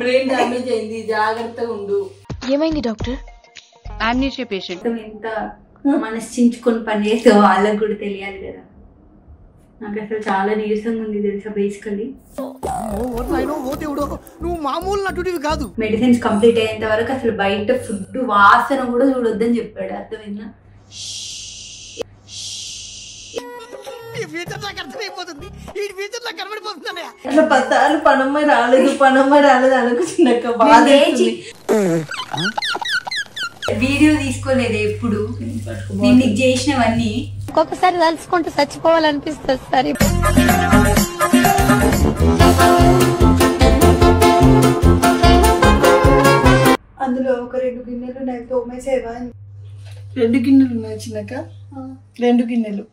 Brain damage అయింది, జాగ్రత్తగా ఉండు. ఏమైంది డాక్టర్? Amnesia patient. ఎంత మనస్సించుకొని పని చేస్తే వాళ్ళకి కూడా తెలియాలి కదా. నాకు అసలు చాలా నీరసంగా ఉంది తెలుసా. బేసికలీ నువ్వు మామూలు నటుడివి కాదు. మెడిసిన్స్ కంప్లీట్ అయ్యేంత వరకు అసలు బయట ఫుడ్ వాసన కూడా చూడొద్దని చెప్పాడు. అర్థమైందా? అట్లా పద్దాలు పనమ్మ రాలేదు అనుకుంటున్నాక బాధ. వీడియో తీసుకోలేదు ఎప్పుడు. నేను చేసినవన్నీ ఒక్కొక్కసారి తలుచుకుంటూ చచ్చిపోవాలనిపిస్తుంది సార్. అందులో ఒక 2 గిన్నెలు ఉన్నాయి, తోమేసేవా? 2 గిన్నెలు ఉన్నాయి చిన్నక, 2 గిన్నెలు.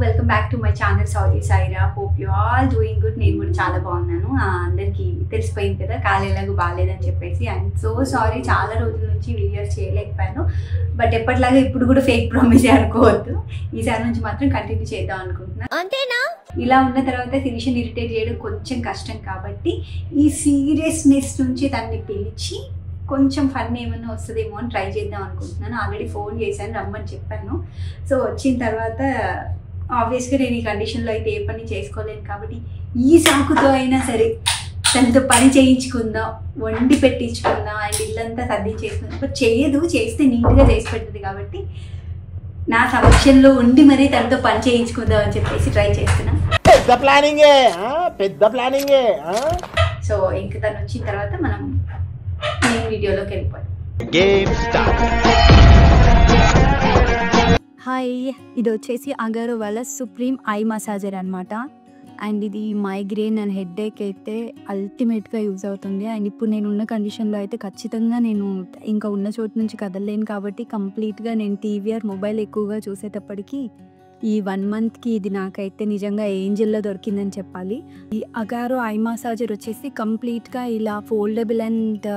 Welcome back to my channel సౌజీ సాయిరా. Hope you all doing good. నేను కూడా చాలా బాగున్నాను. అందరికీ తెలిసిపోయింది కదా కాలు ఎలాగో బాగాలేదని చెప్పేసి. ఐఎమ్ సో సారీ, చాలా రోజుల నుంచి వీడియోస్ చేయలేకపోయాను. బట్ ఎప్పటిలాగా ఇప్పుడు కూడా ఫేక్ ప్రామిస్ అనుకోవద్దు. ఈసారి నుంచి మాత్రం కంటిన్యూ చేద్దాం అనుకుంటున్నాను. అంతేనా? ఇలా ఉన్న తర్వాత శిరీషని ఇరిటేట్ చేయడం కొంచెం కష్టం కాబట్టి ఈ సీరియస్నెస్ నుంచి దాన్ని పిలిచి కొంచెం ఫన్ ఏమన్నా వస్తుందేమో అని ట్రై చేద్దాం అనుకుంటున్నాను. ఆల్రెడీ ఫోన్ చేశాను, రమ్మని చెప్పాను. సో వచ్చిన తర్వాత ఆబ్వియస్గా నేను ఈ కండిషన్లో అయితే ఏ పని చేసుకోలేను కాబట్టి ఈ సాకుతో అయినా సరే తనతో పని చేయించుకుందాం, వండి పెట్టించుకుందాం, అండ్ ఇల్లంతా సర్దించేసుకుందాం. బట్ చేయదు, చేస్తే నీట్గా చేసి పెడుతుంది కాబట్టి నా సమక్షంలో ఉండి మరీ తనతో పని చేయించుకుందాం అని చెప్పేసి ట్రై చేస్తున్నా. పెద్ద ప్లానింగే. సో ఇంక తను వచ్చిన తర్వాత మనం నేను వీడియోలోకి వెళ్ళిపోయాం. హాయ్, ఇది వచ్చేసి అగారో వాళ్ళ సుప్రీం ఐ మసాజర్ అనమాట. అండ్ ఇది మైగ్రేన్ అండ్ హెడ్ఏక్ అయితే అల్టిమేట్గా యూజ్ అవుతుంది. అండ్ ఇప్పుడు నేను ఉన్న కండిషన్లో అయితే ఖచ్చితంగా నేను ఇంకా ఉన్న చోటు నుంచి కదలలేను కాబట్టి కంప్లీట్గా నేను టీవీ ఆర్ మొబైల్ ఎక్కువగా చూసేటప్పటికి ఈ 1 మంత్కి ఇది నాకైతే నిజంగా ఏంజెల్లో దొరికిందని చెప్పాలి. ఈ అగారో ఐ మసాజర్ వచ్చేసి కంప్లీట్గా ఇలా ఫోల్డబుల్ అండ్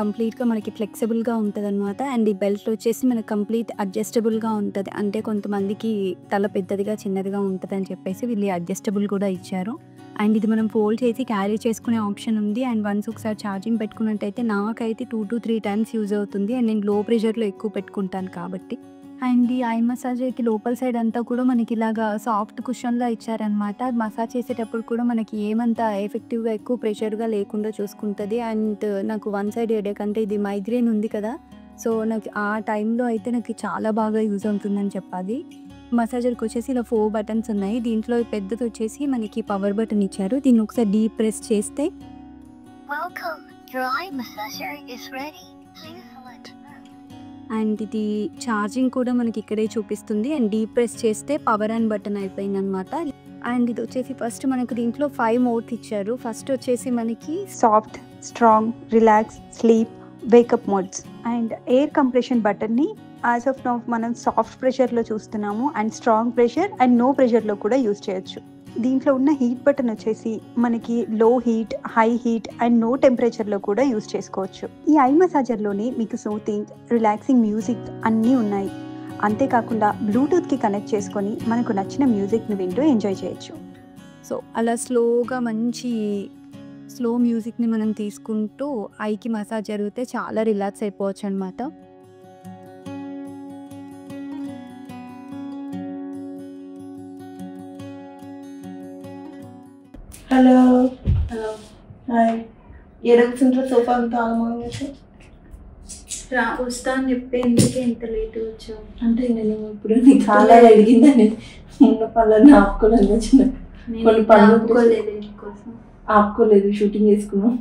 కంప్లీట్గా మనకి ఫ్లెక్సిబుల్గా ఉంటుంది అనమాట. అండ్ ఈ బెల్ట్ వచ్చేసి మనకి కంప్లీట్ అడ్జస్టబుల్గా ఉంటుంది. అంటే కొంతమందికి తల పెద్దదిగా చిన్నదిగా ఉంటుంది అని చెప్పేసి వీళ్ళు అడ్జస్టబుల్ కూడా ఇచ్చారు. అండ్ ఇది మనం ఫోల్డ్ చేసి క్యారీ చేసుకునే ఆప్షన్ ఉంది. అండ్ వన్స్ ఒకసారి ఛార్జింగ్ పెట్టుకున్నట్టయితే నాకైతే 2 to 3 times యూజ్ అవుతుంది. అండ్ నేను లో ప్రెషర్లో ఎక్కువ పెట్టుకుంటాను కాబట్టి. అండ్ ఈ ఐ మసాజర్కి లోపల సైడ్ అంతా కూడా మనకి ఇలాగా సాఫ్ట్ కుషన్లా ఇచ్చారనమాట. అది మసాజ్ చేసేటప్పుడు కూడా మనకి ఏమంత ఎఫెక్టివ్గా ఎక్కువ ప్రెషర్గా లేకుండా చూసుకుంటుంది. అండ్ నాకు 1 side హెడేక్ అంటే ఇది మైగ్రేన్ ఉంది కదా, సో నాకు ఆ టైంలో అయితే నాకు చాలా బాగా యూజ్ అవుతుందని చెప్పాలి. మసాజర్కి వచ్చేసి ఇలా 4 buttons ఉన్నాయి. దీంట్లో పెద్దది వచ్చేసి మనకి పవర్ బటన్ ఇచ్చారు. దీన్ని ఒకసారి డీప్ ప్రెస్ చేస్తే అండ్ ఇది ఛార్జింగ్ కూడా మనకి ఇక్కడే చూపిస్తుంది. అండ్ డీప్ ప్రెస్ చేస్తే పవర్ అండ్ బటన్ అయిపోయింది అనమాట. అండ్ ఇది వచ్చేసి ఫస్ట్ మనకు దీంట్లో 5 మోడ్స్ ఇచ్చారు. ఫస్ట్ వచ్చేసి మనకి soft, strong, relax, sleep, wake up modes. And air compression బటన్ని యాజ్ ఆఫ్ నౌ మనం సాఫ్ట్ ప్రెషర్లో చూస్తున్నాము. And strong pressure and no ప్రెషర్లో కూడా యూజ్ చేయొచ్చు. దీంట్లో ఉన్న హీట్ బటన్ వచ్చేసి మనకి low heat, high heat and no టెంపరేచర్లో కూడా యూజ్ చేసుకోవచ్చు. ఈ ఐ మసాజర్లోనే మీకు సూతింగ్, రిలాక్సింగ్ మ్యూజిక్ అన్నీ ఉన్నాయి. అంతేకాకుండా బ్లూటూత్కి కనెక్ట్ చేసుకొని మనకు నచ్చిన మ్యూజిక్ని వింటూ ఎంజాయ్ చేయొచ్చు. సో అలా స్లోగా మంచి స్లో మ్యూజిక్ని మనం తీసుకుంటూ ఐకి మసాజ్ జరిగితే చాలా రిలాక్స్ అయిపోవచ్చు అనమాట. Hello hello hi. కూర్చుంటారు సోఫా అంతా ఆగమని వస్తా అని చెప్పి ఎందుకే ఇంత లేట్ వచ్చావు? అంటే నేను ఇప్పుడు నీకు చాలా అడిగిందని ఉన్న పనులన్నీ ఆపుకోలేదు. వచ్చిన కొన్ని పనులు ఆపుకోలేదు, నీకోసం ఆపుకోలేదు, షూటింగ్ చేసుకున్నాం.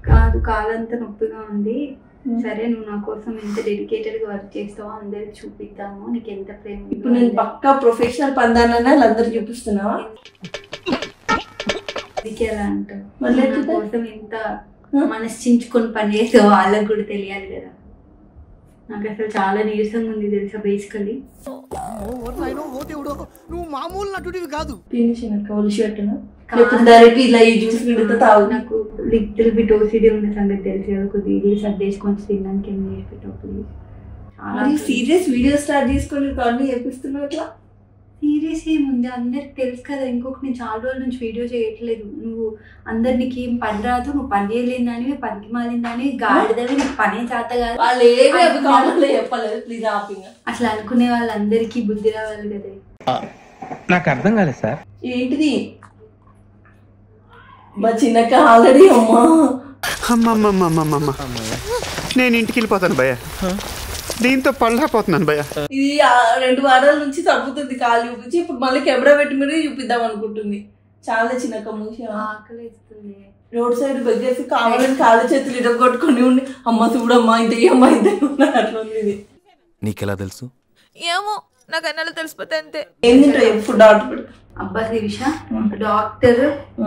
కాదు, కాలంతా నొప్పిగా ఉంది. సరే, నువ్వు నా కోసం ఎంత డెడికేటెడ్గా వర్క్ చేస్తావో అందరికి చూపిద్దాము నీకు ఎంత ప్రేమ. ఇప్పుడు నేను పక్కా ప్రొఫెషనల్ పందానన్నా వాళ్ళందరూ చూపిస్తున్నావా? అందుకే అలా అంటావు. మళ్ళీ నా కోసం ఎంత మనస్సించుకొని పని చేస్తావో వాళ్ళకి కూడా తెలియాలి కదా. నాకు అసలు చాలా నీరసంగా ఉంది తెలుసా. బేసికలీ నువ్వు మామూలు నటుడివి కాదు. ఒలిసి పెట్టను డైరెక్ట్ ఇలా ఈ జ్యూస్ గిడితే తాగు. నాకు లిటిల్ బిట్ ఓసిడి ఉన్న సంగతి తెలుసు కదా, కొద్దిగా ఇల్లు సర్దేసి కొంచెం తినడానికి ఏం చేసి పెట్టావు ప్లీజ్. చాలా సీరియస్ వీడియో స్టార్ట్ చేసుకొని అన్ని చేపిస్తున్నావు అట్లా. సీరియస్ ఏముంది, అందరికి తెలుసు కదా. ఇంకొకటి నేను చాలా రోజుల నుంచి వీడియో చేయట్లేదు. నువ్వు అందరు నీకు ఏం పని రాదు, నువ్వు పని చేయలేదని, పనికి మాలిందని, గాడిదవి, నీకు పనే చేత కాదు, వాళ్ళు ఏమి కావాలో చెప్పలేదు. ప్లీజ్ ఆపింగ్ అట్లా అనుకునే వాళ్ళందరికీ బుద్ధి రావాలి కదా. నాకు అర్థం కాలేదు సార్. ఏంటిది మా చిన్నక్క ఆల్రెడీ అమ్మా నేను ఇంటికి వెళ్ళిపోతాను భయ్య, దీంతో పళ్ళపోతున్నాను భయ్య. ఇది 2 వారాల నుంచి తగ్గుతుంది కాలు చూపించి, ఇప్పుడు మళ్ళీ కెమెరా పెట్టి మీద చూపిద్దాం అనుకుంటుంది. చాలా చిన్నక్క మూసి ఆకలి ఇస్తుంది. రోడ్ సైడ్ బెగ్గేసి కావాలని కాళ్ళు చేతులు ఇరగొట్టుకొని ఉండి అమ్మ చూడమ్మా ఇంత అమ్మ ఇంత అట్లా ఉంది. ఇది నీకెలా తెలుసు? ఏమో నాకు అన్నలు తెలిసిపోతే అంతే. ఏం తింటావు ఎప్పుడు డాక్టర్? అబ్బా శిరీష, డాక్టర్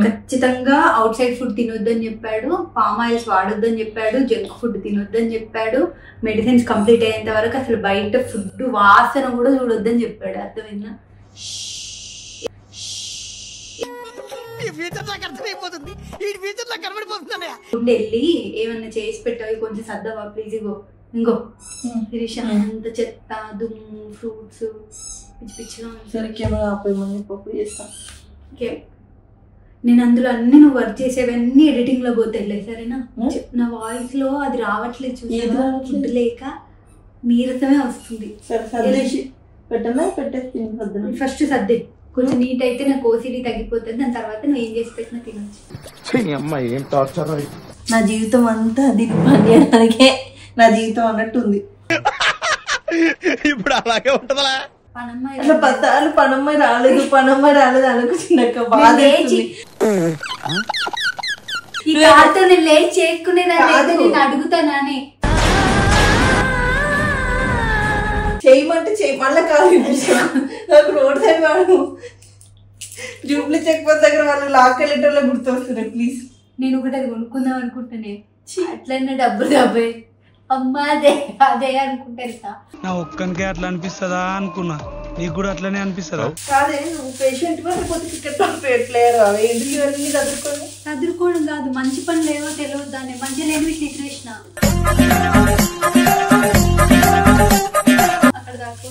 ఖచ్చితంగా అవుట్ సైడ్ ఫుడ్ తినొద్దని చెప్పాడు, పామ్ ఆయిల్స్ వాడొద్దని చెప్పాడు, జంక్ ఫుడ్ తినొద్దని చెప్పాడు, మెడిసిన్స్ కంప్లీట్ అయ్యేంత వరకు అసలు బయట ఫుడ్ వాసన కూడా చూడొద్దని చెప్పాడు. అర్థమైందా? వెళ్ళి ఏమన్నా చేసి పెట్టావు, కొంచెం సర్దవా ప్లీజ్. ఇంకో శిరీష, అంత చెత్త దుమ్ము ఫ్రూట్స్ పిచ్చి పిచ్చిగా సరే కెమెరా ఆపేయమని పప్పు చేస్తా. ఓకే, నేను అందులో అన్ని నువ్వు వర్క్ చేసేవన్నీ ఎడిటింగ్ లో పోతాయిలే సరేనా. నా వాయిస్ లో అది రావట్లేదు, చూసావా? ఫుడ్ లేక నీరసమే వస్తుంది. సరే సర్దేసి పెట్టనా? పెట్టేసి ఫస్ట్ సర్దే, కొంచెం నీట్ అయితే నాకు ఓసిడి తగ్గిపోతుంది. దాని తర్వాత నువ్వు ఏం చేసి పెట్టినా తినొచ్చు. నా జీవితం అంతా దీన్ని పని చేయడానికే నా జీవితం అన్నట్టుంది. ఇప్పుడు అలాగే ఉంటదా? అట్లా పద్దాలు పనమ్మాయి రాలేదు అనుకు చిన్నక్క బాధ. ఈ కాలుతో నేను లేచి చేసుకునేదాన్ని నేను అడుగుతానని. చేయమంటే చేయి, మళ్ళీ కాదు నాకు రోడ్ సైడ్ వాడు జూబ్లీ చెక్ పోస్ట్ దగ్గర వాళ్ళు లాక్కెళ్ళేటోళ్ళ గుర్తు వస్తున్నాయి. ప్లీజ్ నేను ఒకటి అది కొనుక్కుందాం అనుకుంటానే, అట్లనే డబ్బులు డబ్బే అమ్మా అదే అదే అనుకుంటా. నా ఒక్కనికే అట్లా అనిపిస్తుందా అనుకున్నా, నీకు కూడా అట్లనే అనిపిస్తుందా? కాదే నువ్వు పేషెంట్ లేకపోతే క్రికెట్ ప్లేయర్ ఎందుకు ఇవన్నీ చదువుకోవడం కాదు, మంచి పనులు ఏవో తెలియదు, దాన్ని మంచి లేని తీసివేసిన అక్కడ దాకా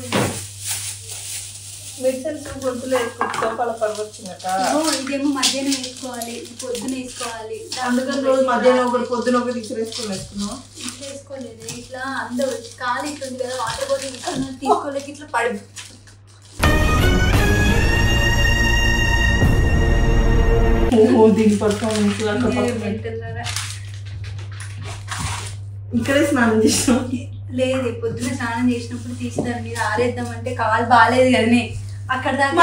మెడిసిన్స్ గొంతులు వేసుకుంటా పడవచ్చునట. ఇదేమో మధ్యాహ్నం వేసుకోవాలి, పొద్దున వేసుకోవాలి. అందుకని రోజు మధ్యాహ్నం ఒకటి పొద్దున ఒకటి వేసుకున్నావు. వేసుకోలేదు, ఇట్లా అందరూ ఖాళీ ఇట్లుంది కదా, వాటర్ బాటిల్ తీసుకోలేక ఇట్లా పడి దీని పర్ఫార్మెన్స్ ఇక్కడే స్నానం చేసినాం. లేదు, పొద్దున స్నానం చేసినప్పుడు తీసిదాన్ని మీరు ఆరేద్దామంటే కాలు బాగాలేదు కదనే, అక్కడ దాకా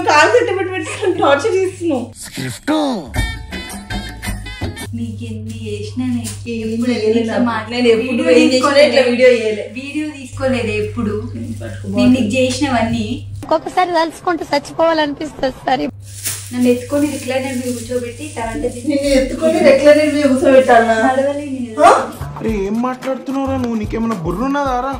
కాలు పెట్టి టార్చర్ చేస్తున్నావు. నీకు ఎన్ని చేసినా వీడియో తీసుకోలేదు ఎప్పుడు. నేను నీకు చేసినవన్నీ ఒక్కొక్కసారి తలుచుకుంటూ చచ్చిపోవాలనిపిస్తుంది సార్. నన్ను ఎత్తుకొని రిక్లైనర్ మీద కూర్చోబెట్టి కరెంట్ ఎత్తుకొని రిక్లైనర్ మీద కూర్చోబెట్టాలా? ఏం మాట్లాడుతున్నావురా నువ్వు? నీకేమన్నా బుర్రున్నదారా?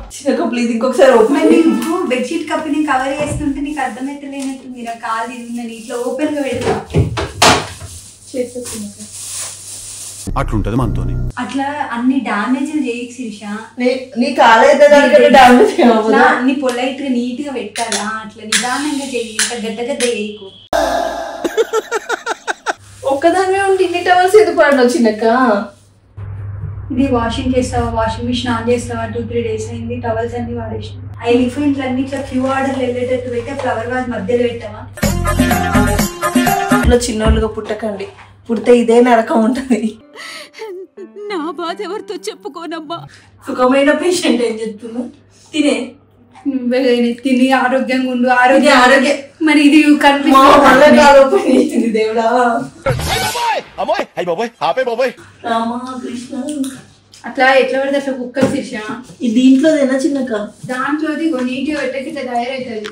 ప్లీజ్ ఇంకొకసారి నువ్వు బెడ్షీట్ కప్పి నేను కవర్ చేస్తుంటే నీకు అర్థమైతే లేనట్టు మీరు ఆ కాలు తిరుగుందని ఇట్లా ఓపెన్ గా పెడతా అట్లుంటది మనతోని. అట్లా అన్ని డామేజ్ చేయకు శిరీష. నీ కాలైతే డామేజ్ అన్ని పొలైట్ గా నీట్ గా పెట్టాలా, అట్లా నిదానంగా చేయి, ఇంత గడ్డ గడ్డ చేయకు. ఒక్కదాన్నే ఉండి ఇన్ని టవర్స్ ఎందుకు పడినావు చిన్నక్క? ఇది వాషింగ్ చేస్తావా, వాషింగ్ మిషన్ ఆన్ చేస్తావా? 2-3 days అయింది, టవల్స్ అన్ని వాడేసిన. ఎలిఫెంట్లు అన్ని ఇట్లా ఫ్యూ ఆర్డర్లు వెళ్ళేటట్టు పెట్టా, ఫ్లవర్ వాజ్ మధ్యలో పెట్టావా? చిన్నోళ్ళుగా పుట్టకండి, పుడితే ఇదే నరకం ఉంటది. నా బాధ ఎవరితో చెప్పుకోనమ్మా. సుఖమైన పేషెంట్ ఏం చెప్తున్నా? తినే నువ్వే తిని ఆరోగ్యంగా ఉండు. ఆరోగ్యం మరి ఇది కనిపిస్తుంది దేవుడా. రామా కృష్ణ అట్లా ఎట్లా పడితే అట్లా కుక్కర్ శిక్ష. ఈ దీంట్లోదేనా చిన్నక్క? దాంట్లోది నీట్గా పెట్టేసి ఇట్లా తయారవుతుంది.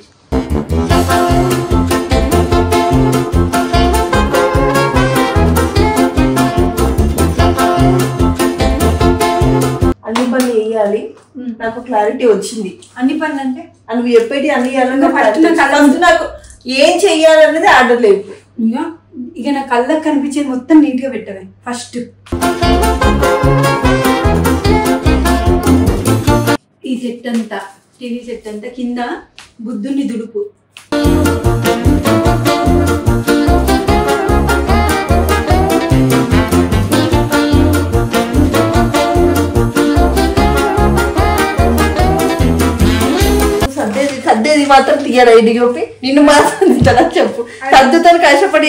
అన్ని పనులు వేయాలి, నాకు క్లారిటీ వచ్చింది. అన్ని పనులు అంటే నువ్వు చెప్పేటి అన్ని నాకు ఏం చెయ్యాలన్నది ఆర్డర్ లేదు. ఇక నా కళ్ళకు కనిపించేది మొత్తం నీట్గా పెట్టవే. ఫస్ట్ ఈ సెట్ అంతా, టీవీ సెట్ అంతా కింద బుద్ధుని దుడుపు. సర్దేది మాత్రం తీయాలి. డిఓపి నిన్ను మాత్రం తింటారా చెప్పు. సర్దుతాను కష్టపడి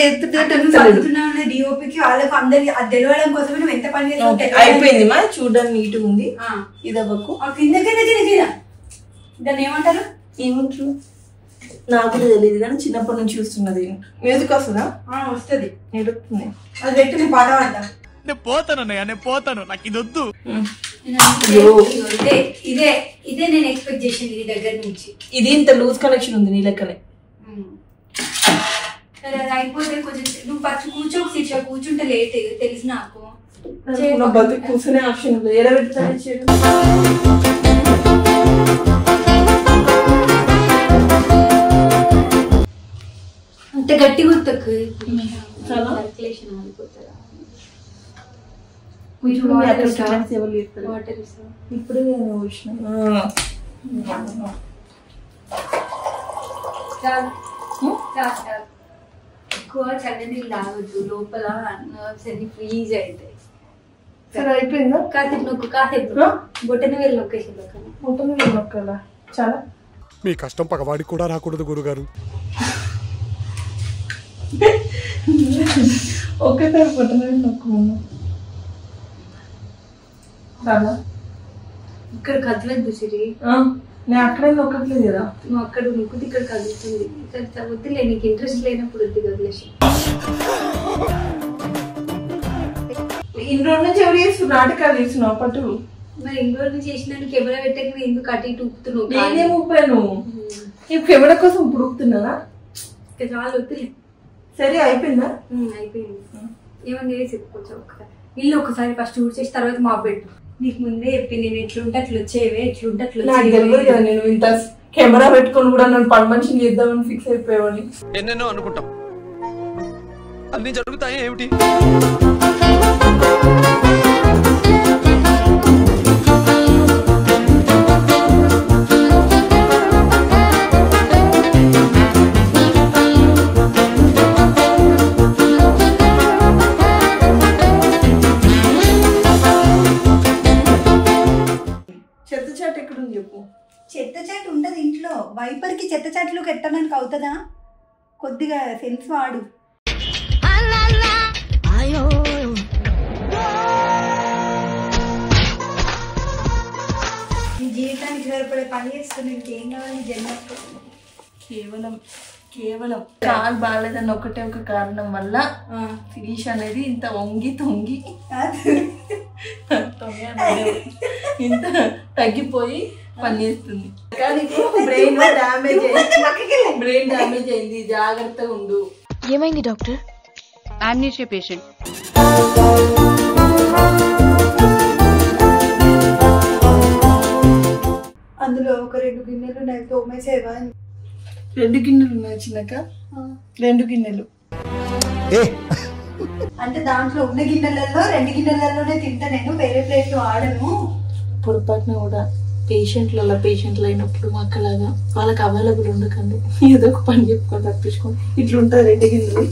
డిఓపికి వాళ్ళకి అందరికి అది తెలియడం కోసమే నువ్వు ఎంత పని చేసి అయిపోయింది మా. చూడడానికి నీట్గా ఉంది. ఇది అవ్వకు కింద కింద కింద దాన్ని ఏమంటారు? ఏమంటారు నాకు కూడా తెలియదు కానీ చిన్నప్పటి నుంచి చూస్తున్నది. మ్యూజిక్ వస్తుందా? వస్తుంది. నేడుతుంది. అది పెట్టి నేను పాట పాడతా. నేను పోతాను నాకు ఇది వద్దు. ఇదే ఇదే నేను ఎక్స్పెక్ట్ చేసింది నీ దగ్గర నుంచి. ఇది ఇంత లూజ్ కనెక్షన్ ఉంది నీ లెక్కనే. సరే అది అయిపోతే కొంచెం నువ్వు పచ్చి కూర్చుంటే లేట్ తెలుసు నాకు. కూర్చునే ఆప్షన్ లేదు. ఎలా పెడతాను అంత గట్టి గుర్తకు ఇప్పుడు ఎక్కువ చల్లనీళ్ళు తాగొద్దు. లోపల నర్వ్స్ అన్ని ఫ్రీజ్ అవుతాయి. సరే అయిపోయిందా? కాసేపు బొట్టన వెళ్ళి లొకేషన్ బొట్టన వెళ్ళి నొక్కాలా? చాలా మీ కష్టం పగవాడికి కూడా రాకూడదు గురుగారు. ఒకేసారి బొట్టన వెళ్ళి నొక్కున్నా. చాలా ఇక్కడ కదలద్దు సిరి. నేను అక్కడే నొక్కట్లేదు కదా. నువ్వు అక్కడ నొక్కుది ఇక్కడ కదులుతుంది. వద్దులే, నీకు ఇంట్రెస్ట్ లేనప్పుడు వద్దు కదిలేసి. ఇన్ని రోజుల నుంచి ఎవరు చేస్తున్నావు? నాటకాలు చేస్తున్నావు పట్టు. మరి ఇన్ని రోజులు చేసినాను కెమెరా పెట్టక ఎందుకు అటు ఇటు ఊపుతున్నావు? నేనేం ఊపాను? నేను కెమెరా కోసం ఇప్పుడు ఊపుతున్నానా? చాలా వద్దులే. సరే అయిపోయిందా? అయిపోయింది. ఏమన్నా చేసి కొంచెం ఒకసారి ఇల్లు ఒకసారి ఫస్ట్ ఊడ్చేసి తర్వాత మా పెట్టు. నీకు ముందే చెప్పి నేను ఎట్లుంటే అట్లా వచ్చేవే, ఎట్లుంటే అట్లా వచ్చేవి. నేను ఇంత కెమెరా పెట్టుకొని కూడా నన్ను పని మనిషిని చేద్దామని ఫిక్స్ అయిపోయావని. ఎన్నెన్నో అనుకుంటాం, అన్ని జరుగుతాయి ఏమిటి? చెత్త చాట్ ఎక్కడుంది చెప్పు. చెత్త చాట్ ఉండదు ఇంట్లో. వైపర్కి చెత్త చాట్లోకి ఎట్టడానికి అవుతుందా? కొద్దిగా సెన్స్ వాడు. నీ జీవితానికి సరిపడే పని చేస్తుంది. ఇంకేం కావాలి జన్మకు? కేవలం కాలు బాగాలేదని ఒకటే ఒక కారణం వల్ల శిరీష్ అనేది ఇంత వంగి తొంగి ఇంత తగ్గిపోయి పనిచేస్తుంది. కానీ బ్రెయిన్ డ్యామేజ్ అయింది. జాగ్రత్తగా ఉండు. ఏమైంది డాక్టర్? Amnesia patient. అందులో ఒక 2 గిన్నెలు ఉన్నాయి, తోమేసేవా? 2 గిన్నెలు ఉన్నాయి చిన్నక. 2 గిన్నెలు అంటే దాంట్లో ఉన్న గిన్నెలలో 2 గిన్నెలలోనే తింటా నేను. వేరే ప్లేట్లు వాడను. పొరపాటున కూడా పేషెంట్లు అయినప్పుడు మాకలాగా వాళ్ళకి అవైలబుల్ ఉండకండి. ఏదో ఒక పని చెప్పుకొని తప్పించుకోండి. ఇట్లుంటుంది 2 గిన్నెలు.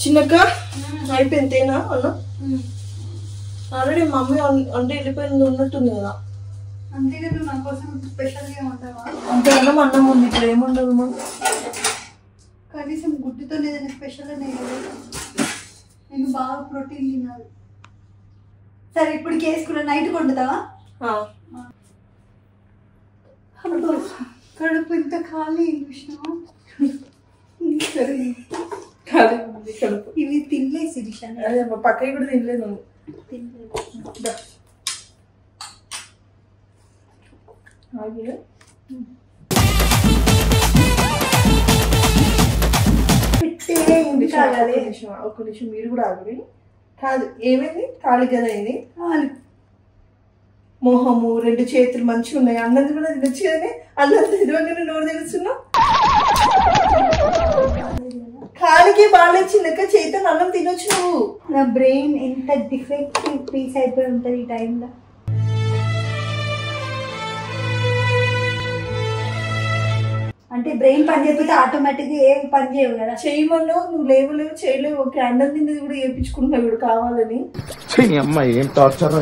చిన్నక్క అయిపోయిందేనా అన్న? ఆల్రెడీ మమ్మీ అంటే వెళ్ళిపోయింది ఉన్నట్టుంది కదా. అంతేగా నువ్వు నా కోసం స్పెషల్గా ఉంటావా? అంతే అన్నం ఉంది. ఇప్పుడు ఏముండదు మా. కనీసం గుడ్డుతో ఏదైనా స్పెషల్గా నేను బాగా ప్రోటీన్ తినాలి. సరే ఇప్పుడు కేసుకున్న నైట్ వండుతావా? కడుపు ఇంత ఖాళీ చూసినావా? కడుపు ఇవి తినలే శిరీష. అదే పక్కకి కూడా తినలేదు. ఒక్క నిమిషం మీరు కూడా ఆగురి. కాదు ఏమైంది? ఖాళీ కదా అయింది. మొహము 2 చేతులు మంచిగా ఉన్నాయి. అన్నం కూడా తినొచ్చు కదనే. అన్నం తినగానే నోరు తెలుస్తున్నావు. కాలికి బాగా చిన్నక చేత అన్నం తినొచ్చు నువ్వు. నా బ్రెయిన్ ఎంత డిఫెక్టివ్ పీస్ అయిపోయి ఉంటుంది ఈ టైంలో. అంటే బ్రెయిన్ పని చేయకపోతే ఆటోమేటిక్గా ఏం పని చేయవు కదా. చేయమన్నావు నువ్వు లేవలేవు చేయలేవు. ఓకే అన్నం తిన్నది కూడా వేయించుకుంటున్నావు ఇప్పుడు కావాలని. ఏం టార్చర్.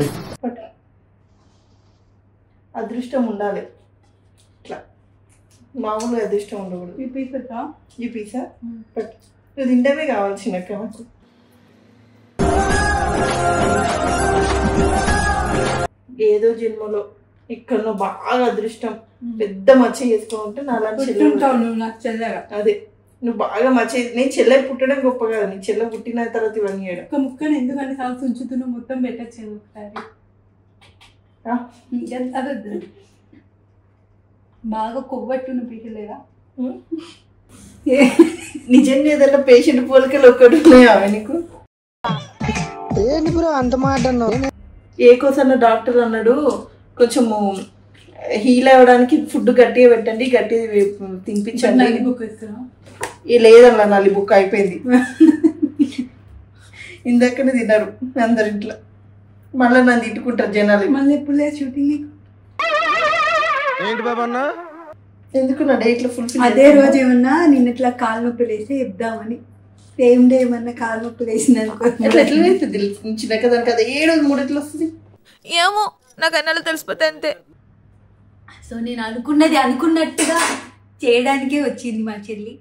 అదృష్టం ఉండాలి. ఇట్లా మామూలుగా అదృష్టం ఉండకూడదు. ఈ పీసా బట్ నువ్వు తింటమే కావాల్సినక్క నాకు. ఏదో జన్మలో ఎక్కడో బాగా అదృష్టం పెద్ద మచ్చ చేసుకో ఉంటే నాలాంటి చెల్లెగా అదే నువ్వు బాగా మచ్చ. నేను చెల్లె పుట్టడం గొప్ప కదా, నీ చెల్లె పుట్టిన తర్వాత ఇవన్నీ చేయడం. ఒక ముక్కను ఎందుకంటే సాల్స్ ఉంచుతున్నావు మొత్తం పెట్టచ్చు ఒకసారి. బాగా కొవ్వట్టును పీకలేదా? నిజంగా ఏదైనా పేషెంట్ పోలికలు ఒక్కటి ఉన్నాయా నీకు? అంత మాట ఏ కోసం డాక్టర్ అన్నాడు కొంచెము హీల్ అవ్వడానికి ఫుడ్ గట్టిగా పెట్టండి, గట్టి తినిపించండి. లేదన్నా నల్లి బుక్ అయిపోయింది. ఇందాకనే తిన్నారు అందరి ఇంట్లో. మళ్ళీ నన్ను తిట్టుకుంటారు జనాలు. మళ్ళీ ఎప్పుడు లేదు షూటింగ్? ఏంటి బాబా అన్న ఎందుకు నా డేట్లో ఫుల్ఫిల్? అదే రోజు ఏమన్నా నిన్న ఇట్లా కాలు నొప్పి లేసి చెప్దామని. సేమ్ డే ఏమన్నా కాలు నొప్పి లేసింది అనుకో. ఎట్లా అవుతుంది చిన్నక దానికి కదా 7-3 ఎట్లా వస్తుంది ఏమో నాకు అన్నలు తెలిసిపోతే అంతే. సో నేను అనుకున్నది అనుకున్నట్టుగా చేయడానికే వచ్చింది మా చెల్లి.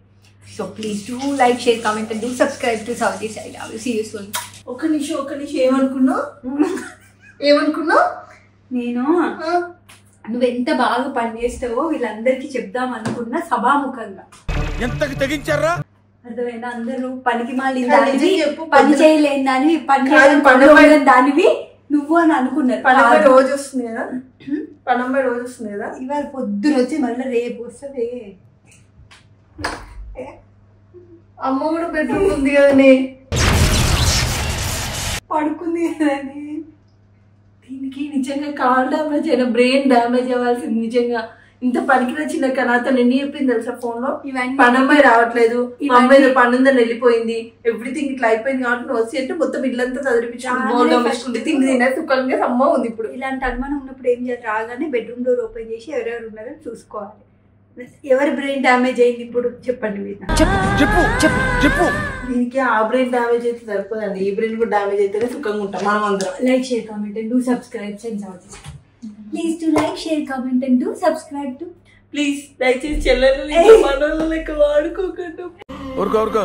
So please do like, share, comment and do subscribe to Saudi side. I will see you soon. ఒక నిమిషం ఏమనుకున్నావు? నేను నువ్వు ఎంత బాగా పని చేస్తావో వీళ్ళందరికీ చెప్దాం అనుకున్నా సభాముఖంగా. ఎంతకి తెగించారా? అర్థమైనా? అందరూ పనికి మాలిన దానివి, పని చేయలేని దానివి, పని దానివి నువ్వు అని అనుకున్నారు. రోజు వస్తుంది కదా, పనమ్మాయి రోజు వస్తుంది కదా. ఇవాళ పొద్దున వచ్చి మళ్ళీ రేపు వస్తుంది. అమ్మ కూడా బెడ్రూమ్ ఉంది కదనే, పడుకుంది కదని. దీనికి నిజంగా కాల్ డ్యామేజ్ అయినా బ్రెయిన్ డ్యామేజ్ అవ్వాల్సింది. నిజంగా ఇంత పనికిన చిన్న నాతో ఎన్ని చెప్పింది తెలుసా ఫోన్ లో, పనమ్మాయి రావట్లేదు, మా అమ్మాయి పనుందని వెళ్ళిపోయింది, ఎవ్రీథింగ్ ఇట్లా అయిపోయింది కాబట్టి నువ్వు వచ్చి అంటే మొత్తం ఇల్లంతా చదివిపించుకుంటే తిండి తినే సుఖంగా అమ్మ ఉంది. ఇప్పుడు ఇలాంటి అనుమానం ఉన్నప్పుడు ఏం చేయాలి? రాగానే బెడ్రూమ్ డోర్ ఓపెన్ చేసి ఎవరెవరు ఉన్నారని చూసుకోవాలి. ఎవరి బ్రెయిన్ డ్యామేజ్ అయింది ఇప్పుడు చెప్పండి మీరు. చెప్పు. దీనికి ఆ బ్రెయిన్ డ్యామేజ్ అయితే సరిపోదండి, ఈ బ్రెయిన్ కూడా డ్యామేజ్ అయితేనే సుఖంగా ఉంటాం మనం అందరం. Like, share, comment and do subscribe. Please to like, share, comment and do subscribe to. Please దయచేసి చెల్లెలు మనోళ్ళ లెక్క వాడుకోకుండా. ఊరుకో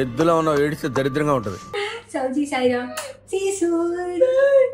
ఎద్దులా ఉన్నావు, ఏడిస్తే దరిద్రంగా ఉంటది. సౌజీ సాయిరామ్. See you soon.